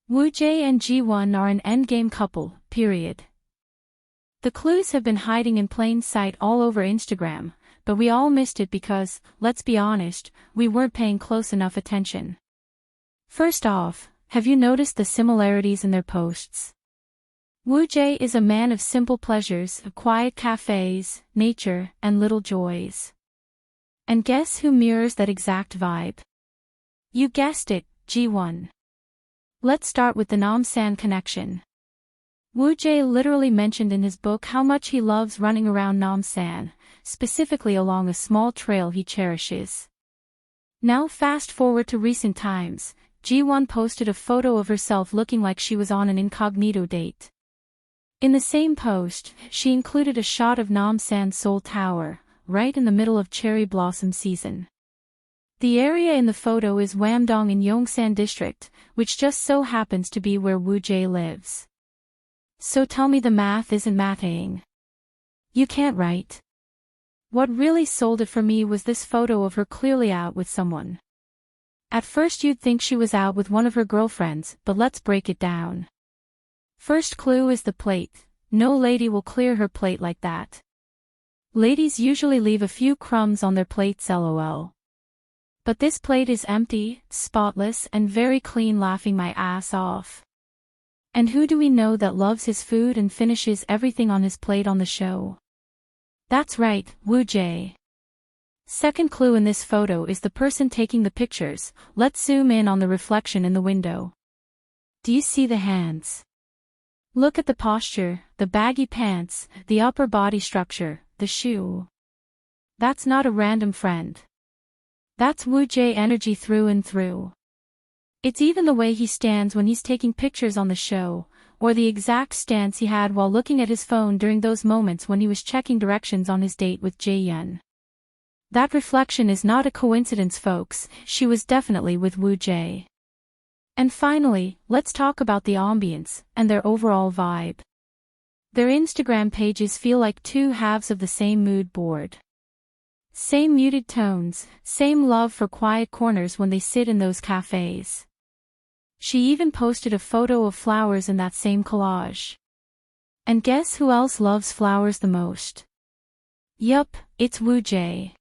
Woojae and Jiwon are an endgame couple, period. The clues have been hiding in plain sight all over Instagram, but we all missed it because, let's be honest, we weren't paying close enough attention. First off, have you noticed the similarities in their posts? Woojae is a man of simple pleasures, quiet cafes, nature, and little joys. And guess who mirrors that exact vibe? You guessed it, Jiwon. Let's start with the Namsan connection. Woojae literally mentioned in his book how much he loves running around Namsan, specifically along a small trail he cherishes. Now fast forward to recent times, Jiwon posted a photo of herself looking like she was on an incognito date. In the same post, she included a shot of Namsan Seoul Tower, right in the middle of cherry blossom season. The area in the photo is Wamdong in Yongsan district, which just so happens to be where Woojae lives. So tell me the math isn't mathing. You can't, right? What really sold it for me was this photo of her clearly out with someone. At first you'd think she was out with one of her girlfriends, but let's break it down. First clue is the plate. No lady will clear her plate like that. Ladies usually leave a few crumbs on their plates, lol. But this plate is empty, spotless, and very clean, laughing my ass off. And who do we know that loves his food and finishes everything on his plate on the show? That's right, Woojae. Second clue in this photo is the person taking the pictures. Let's zoom in on the reflection in the window. Do you see the hands? Look at the posture, the baggy pants, the upper body structure, the shoe. That's not a random friend. That's Woojae energy through and through. It's even the way he stands when he's taking pictures on the show, or the exact stance he had while looking at his phone during those moments when he was checking directions on his date with Jiwon. That reflection is not a coincidence, folks, she was definitely with Woojae. And finally, let's talk about the ambience, and their overall vibe. Their Instagram pages feel like two halves of the same mood board. Same muted tones, same love for quiet corners when they sit in those cafes. She even posted a photo of flowers in that same collage. And guess who else loves flowers the most? Yup, it's Woojae.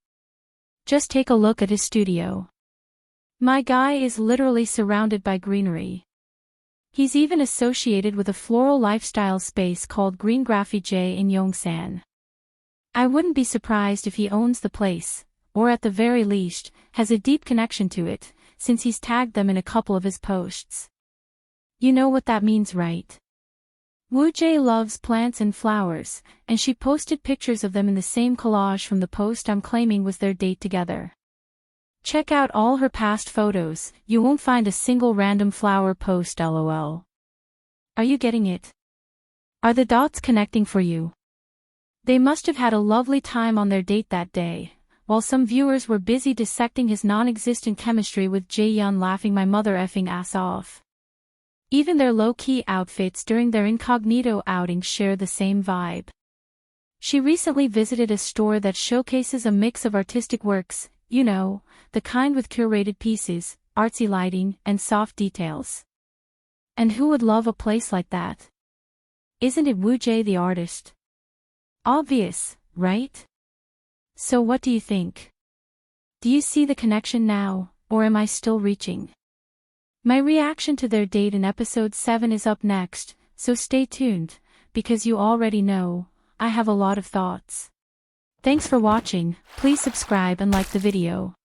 Just take a look at his studio. My guy is literally surrounded by greenery. He's even associated with a floral lifestyle space called Green Graffiti in Yongsan. I wouldn't be surprised if he owns the place, or at the very least, has a deep connection to it, since he's tagged them in a couple of his posts. You know what that means, right? Woojae loves plants and flowers, and she posted pictures of them in the same collage from the post I'm claiming was their date together. Check out all her past photos, you won't find a single random flower post, lol. Are you getting it? Are the dots connecting for you? They must have had a lovely time on their date that day, while some viewers were busy dissecting his non-existent chemistry with Jiwon, laughing my mother effing ass off. Even their low-key outfits during their incognito outing share the same vibe. She recently visited a store that showcases a mix of artistic works, you know, the kind with curated pieces, artsy lighting, and soft details. And who would love a place like that? Isn't it Woojae the artist? Obvious, right? So what do you think? Do you see the connection now, or am I still reaching? My reaction to their date in episode 7 is up next, so stay tuned, because you already know, I have a lot of thoughts. Thanks for watching, please subscribe and like the video.